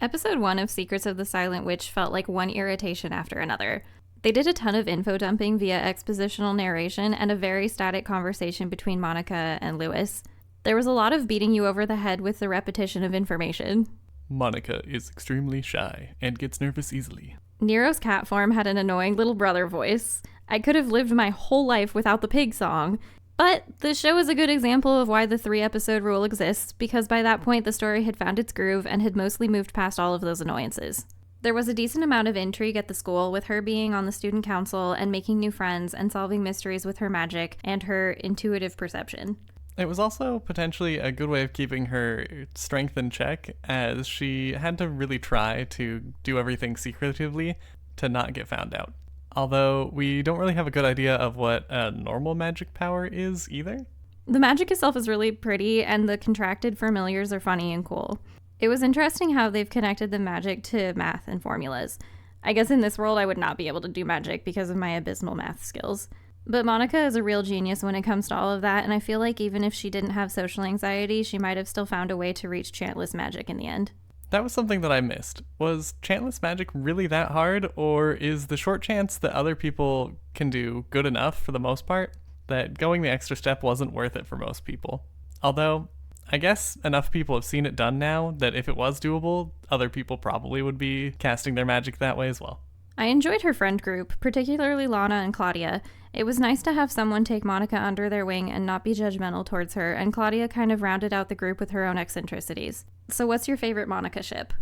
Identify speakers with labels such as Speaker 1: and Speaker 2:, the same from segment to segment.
Speaker 1: Episode 1 of Secrets of the Silent Witch felt like one irritation after another. They did a ton of info dumping via expositional narration and a very static conversation between Monica and Lewis. There was a lot of beating you over the head with the repetition of information.
Speaker 2: Monica is extremely shy and gets nervous easily.
Speaker 1: Nero's cat form had an annoying little brother voice. I could have lived my whole life without the pig song. But the show is a good example of why the 3-episode rule exists, because by that point the story had found its groove and had mostly moved past all of those annoyances. There was a decent amount of intrigue at the school, with her being on the student council and making new friends and solving mysteries with her magic and her intuitive perception.
Speaker 2: It was also potentially a good way of keeping her strength in check, as she had to really try to do everything secretively to not get found out. Although we don't really have a good idea of what a normal magic power is either.
Speaker 1: The magic itself is really pretty, and the contracted familiars are funny and cool. It was interesting how they've connected the magic to math and formulas. I guess in this world I would not be able to do magic because of my abysmal math skills. But Monica is a real genius when it comes to all of that, and I feel like even if she didn't have social anxiety, she might have still found a way to reach chantless magic in the end.
Speaker 2: That was something that I missed. Was chantless magic really that hard, or is the short chance that other people can do good enough for the most part that going the extra step wasn't worth it for most people? Although, I guess enough people have seen it done now that if it was doable, other people probably would be casting their magic that way as well.
Speaker 1: I enjoyed her friend group, particularly Lana and Claudia. It was nice to have someone take Monica under their wing and not be judgmental towards her, and Claudia kind of rounded out the group with her own eccentricities. So what's your favorite Monica ship?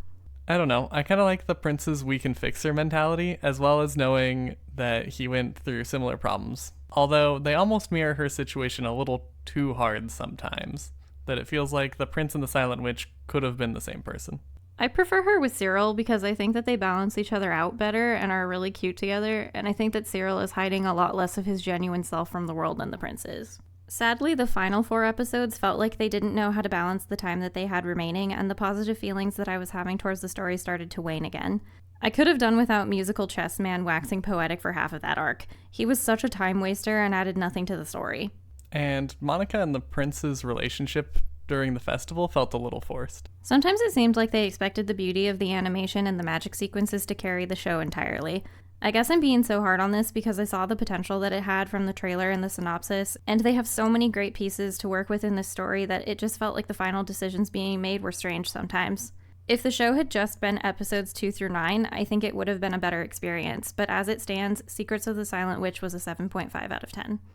Speaker 2: I don't know. I kind of like the prince's we can fix her mentality, as well as knowing that he went through similar problems. Although they almost mirror her situation a little too hard sometimes, that it feels like the prince and the silent witch could have been the same person.
Speaker 1: I prefer her with Cyril because I think that they balance each other out better and are really cute together, and I think that Cyril is hiding a lot less of his genuine self from the world than the prince is. Sadly, the final 4 episodes felt like they didn't know how to balance the time that they had remaining, and the positive feelings that I was having towards the story started to wane again. I could have done without musical chess man waxing poetic for half of that arc. He was such a time waster and added nothing to the story.
Speaker 2: And Monica and the prince's relationship during the festival felt a little forced.
Speaker 1: Sometimes it seemed like they expected the beauty of the animation and the magic sequences to carry the show entirely. I guess I'm being so hard on this because I saw the potential that it had from the trailer and the synopsis, and they have so many great pieces to work with in this story that it just felt like the final decisions being made were strange sometimes. If the show had just been episodes 2 through 9, I think it would have been a better experience, but as it stands, Secrets of the Silent Witch was a 7.5 out of 10.